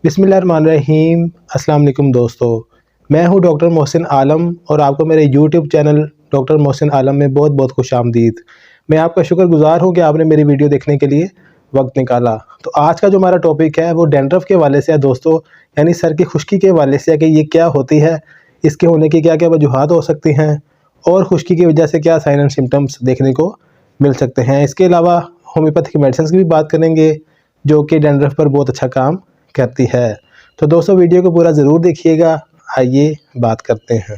बिस्मिल्लाहिर्रहमानिर्रहीम। अस्सलाम वालेकुम दोस्तों, मैं हूं डॉक्टर मोहसिन आलम और आपको मेरे यूट्यूब चैनल डॉक्टर मोहसिन आलम में बहुत बहुत खुशामदीद। मैं आपका शुक्रगुजार हूं कि आपने मेरी वीडियो देखने के लिए वक्त निकाला। तो आज का जो हमारा टॉपिक है वो डैंड्रफ के हवाले से है दोस्तों, यानी सर की खुश्की के हवाले से है कि ये क्या होती है, इसके होने की क्या क्या वजूहात हो सकती हैं और खुश्की की वजह से क्या साइन एंड सिम्टम्स देखने को मिल सकते हैं। इसके अलावा होम्योपैथिक मेडिसिन की भी बात करेंगे जो कि डैंड्रफ पर बहुत अच्छा काम करती है। तो दोस्तों वीडियो को पूरा ज़रूर देखिएगा। आइए बात करते हैं।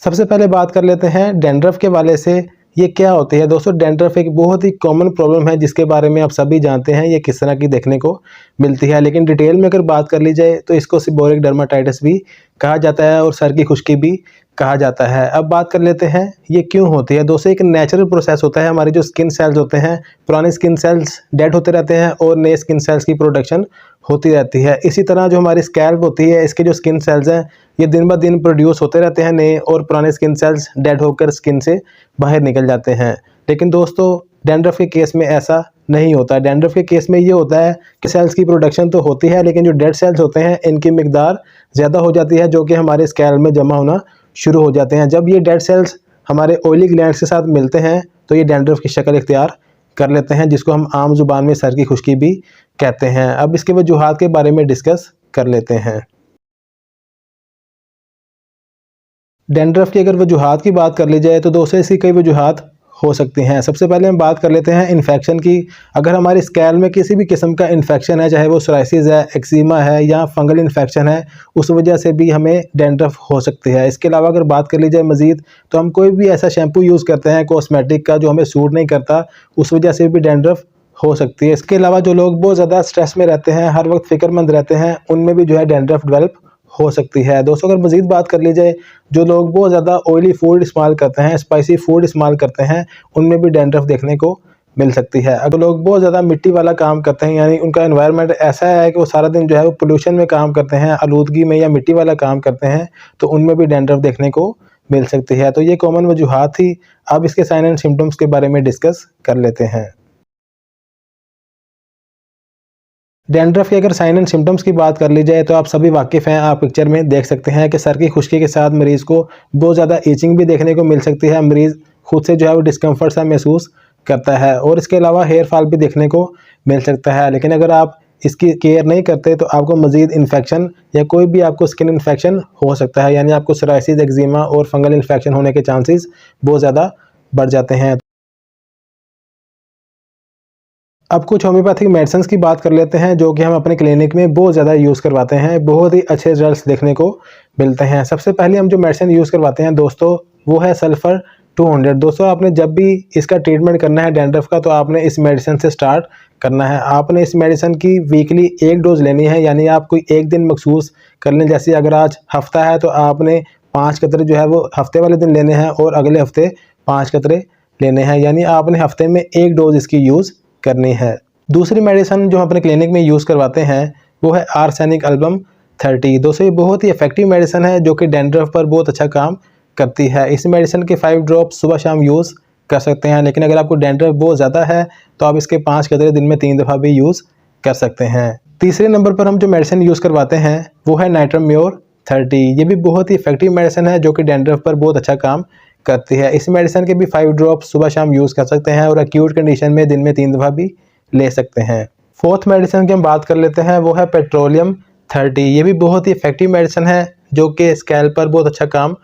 सबसे पहले बात कर लेते हैं डैंड्रफ के वाले से, ये क्या होती है। दोस्तों डैंड्रफ एक बहुत ही कॉमन प्रॉब्लम है जिसके बारे में आप सभी जानते हैं ये किस तरह की देखने को मिलती है, लेकिन डिटेल में अगर बात कर ली जाए तो इसको सीबोरिक डर्माटाइटिस भी कहा जाता है और सर की खुश्की भी कहा जाता है। अब बात कर लेते हैं ये क्यों होती है। दोस्तों एक नेचुरल प्रोसेस होता है, हमारे जो स्किन सेल्स होते हैं, पुराने स्किन सेल्स डेड होते रहते हैं और नए स्किन सेल्स की प्रोडक्शन होती रहती है। इसी तरह जो हमारी स्कैल्प होती है, इसके जो स्किन सेल्स हैं ये दिन ब दिन प्रोड्यूस होते रहते हैं नए, और पुराने स्किन सेल्स डेड होकर स्किन से बाहर निकल जाते हैं। लेकिन दोस्तों डैंड्रफ के केस में ऐसा नहीं होता। डैंड्रफ के केस में ये होता है कि सेल्स की प्रोडक्शन तो होती है लेकिन जो डेड सेल्स होते हैं इनकी मिकदार ज़्यादा हो जाती है, जो कि हमारे स्कैल्प में जमा होना शुरू हो जाते हैं। जब ये डेड सेल्स हमारे ऑयली ग्लैंड्स के साथ मिलते हैं तो ये डैंड्रफ की शक्ल इख्तियार कर लेते हैं, जिसको हम आम जुबान में सर की खुश्की भी कहते हैं। अब इसके वजूहात के बारे में डिस्कस कर लेते हैं। डैंड्रफ की अगर वजूहात की बात कर ली जाए तो दोस्तों इसकी कई वजूहात हो सकती हैं। सबसे पहले हम बात कर लेते हैं इन्फेक्शन की। अगर हमारे स्कैल्प में किसी भी किस्म का इन्फेक्शन है, चाहे वो सोराइसिस है, एक्जिमा है या फंगल इन्फेक्शन है, उस वजह से भी हमें डैंड्रफ हो सकती है। इसके अलावा अगर बात कर ली जाए मज़ीद, तो हम कोई भी ऐसा शैम्पू यूज़ करते हैं कॉस्मेटिक का जो हमें सूट नहीं करता, उस वजह से भी डैंड्रफ हो सकती है। इसके अलावा जो लोग बहुत ज़्यादा स्ट्रेस में रहते हैं, हर वक्त फ़िक्रमंद रहते हैं, उनमें भी जो है डैंड्रफ डेवलप हो सकती है। दोस्तों अगर मज़ीद बात कर ली जाए, जो लोग बहुत ज़्यादा ऑयली फूड इस्तेमाल करते हैं, स्पाइसी फूड इस्तेमाल करते हैं, उनमें भी डैंड्रफ देखने को मिल सकती है। अगर लोग बहुत ज़्यादा मिट्टी वाला काम करते हैं, यानी उनका एनवायरनमेंट ऐसा है कि वो सारा दिन जो है वो पोल्यूशन में काम करते हैं, आलूदगी में या मिट्टी वाला काम करते हैं, तो उनमें भी डैंड्रफ देखने को मिल सकती है। तो ये कॉमन वजूहात थी। अब इसके साइन एंड सिम्टम्स के बारे में डिस्कस कर लेते हैं। डैंड्रफ के अगर साइन एंड सिम्टम्स की बात कर ली जाए तो आप सभी वाकिफ़ हैं, आप पिक्चर में देख सकते हैं कि सर की खुश्की के साथ मरीज़ को बहुत ज़्यादा ईचिंग भी देखने को मिल सकती है। मरीज़ खुद से जो है वो डिस्कम्फर्ट सा महसूस करता है और इसके अलावा हेयर फॉल भी देखने को मिल सकता है। लेकिन अगर आप इसकी केयर नहीं करते तो आपको मज़ीद इन्फेक्शन या कोई भी आपको स्किन इन्फेक्शन हो सकता है, यानी आपको सोराइसिस, एक्जिमा और फंगल इन्फेक्शन होने के चांसेस बहुत ज़्यादा बढ़ जाते हैं। अब कुछ होम्योपैथिक मेडिसिन की बात कर लेते हैं जो कि हम अपने क्लिनिक में बहुत ज़्यादा यूज़ करवाते हैं, बहुत ही अच्छे रिजल्ट्स देखने को मिलते हैं। सबसे पहले हम जो मेडिसिन यूज़ करवाते हैं दोस्तों वो है सल्फ़र 200। दोस्तों आपने जब भी इसका ट्रीटमेंट करना है डैंड्रफ का, तो आपने इस मेडिसिन से स्टार्ट करना है। आपने इस मेडिसिन की वीकली 1 डोज़ लेनी है, यानी आप कोई एक दिन मखसूस कर लें। जैसे अगर आज हफ्ता है तो आपने 5 कतरे जो है वो हफ्ते वाले दिन लेने हैं और अगले हफ्ते 5 कतरे लेने हैं, यानी आपने हफ्ते में 1 डोज़ इसकी यूज़ करनी है। दूसरी मेडिसिन जो हम अपने क्लिनिक में यूज़ करवाते हैं वो है आर्सेनिक एल्बम 30। दोस्तों ये बहुत ही इफेक्टिव मेडिसिन है जो कि डैंड्रफ पर बहुत अच्छा काम करती है। इस मेडिसिन के 5 ड्रॉप्स सुबह शाम यूज़ कर सकते हैं, लेकिन अगर आपको डैंड्रफ बहुत ज़्यादा है तो आप इसके 5 कतरे दिन में 3 दफ़ा भी यूज़ कर सकते हैं। तीसरे नंबर पर हम जो मेडिसिन यूज़ करवाते हैं वो है नाइट्रोम्योर 30। ये भी बहुत ही इफेक्टिव मेडिसिन है जो कि डैंड्रफ पर बहुत अच्छा काम करती है। इस मेडिसिन के भी 5 ड्रॉप्स सुबह शाम यूज़ कर सकते हैं और एक्यूट कंडीशन में दिन में 3 दफ़ा भी ले सकते हैं। फोर्थ मेडिसिन की हम बात कर लेते हैं वो है पेट्रोलियम 30। ये भी बहुत ही इफेक्टिव मेडिसिन है जो कि स्कैल्प पर बहुत अच्छा काम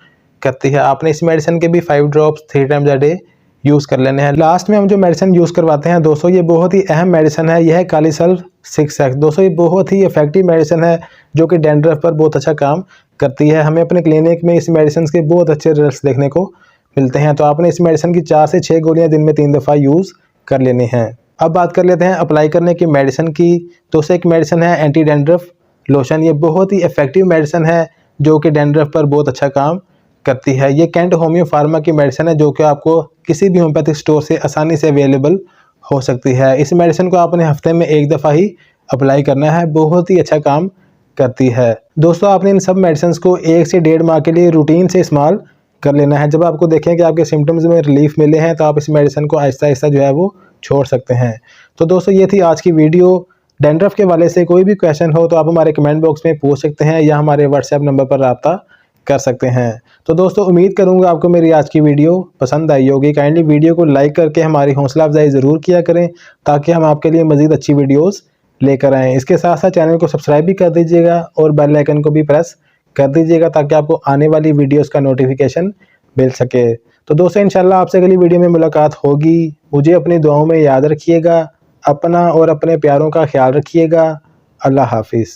करती है। आपने इस मेडिसिन के भी 5 drops 3 times a day use कर लेने हैं। लास्ट में हम जो मेडिसिन यूज़ करवाते हैं दोस्तों ये बहुत ही अहम मेडिसिन है, यह है कालीसल्फ 6x। दोस्तों ये बहुत ही इफेक्टिव मेडिसिन है जो कि डैंड्रफ पर बहुत अच्छा काम करती है। हमें अपने क्लिनिक में इस मेडिसिन के बहुत अच्छे रिजल्ट्स देखने को मिलते हैं। तो आपने इस मेडिसिन की 4 से 6 गोलियां दिन में 3 दफ़ा यूज़ कर लेनी हैं। अब बात कर लेते हैं अप्लाई करने की मेडिसिन की। दोस्तों एक मेडिसिन है एंटी डैंड्रफ लोशन। ये बहुत ही इफेक्टिव मेडिसिन है जो कि डैंड्रफ पर बहुत अच्छा काम करती है। ये कैंट होम्यो फार्मा की मेडिसिन है जो कि आपको किसी भी होम्योपैथिक स्टोर से आसानी से अवेलेबल हो सकती है। इस मेडिसिन को आपने हफ्ते में 1 दफ़ा ही अप्लाई करना है, बहुत ही अच्छा काम करती है। दोस्तों आपने इन सब मेडिसिन को 1 से 1.5 माह के लिए रूटीन से इस्तेमाल कर लेना है। जब आपको देखें कि आपके सिम्टम्स में रिलीफ मिले हैं तो आप इस मेडिसिन को आहिस्ता आहिस्ता जो है वो छोड़ सकते हैं। तो दोस्तों ये थी आज की वीडियो। डैंड्रफ के वाले से कोई भी क्वेश्चन हो तो आप हमारे कमेंट बॉक्स में पूछ सकते हैं या हमारे व्हाट्सएप नंबर पर रब्ता कर सकते हैं। तो दोस्तों उम्मीद करूंगा आपको मेरी आज की वीडियो पसंद आई होगी। काइंडली वीडियो को लाइक करके हमारी हौसला अफजाई ज़रूर किया करें ताकि हम आपके लिए मज़ीद अच्छी वीडियोस लेकर आएँ। इसके साथ साथ चैनल को सब्सक्राइब भी कर दीजिएगा और बेल आइकन को भी प्रेस कर दीजिएगा ताकि आपको आने वाली वीडियोस का नोटिफिकेशन मिल सके। तो दोस्तों इंशाल्लाह आपसे अगली वीडियो में मुलाकात होगी। मुझे अपनी दुआओं में याद रखिएगा। अपना और अपने प्यारों का ख्याल रखिएगा। अल्लाह हाफिज़।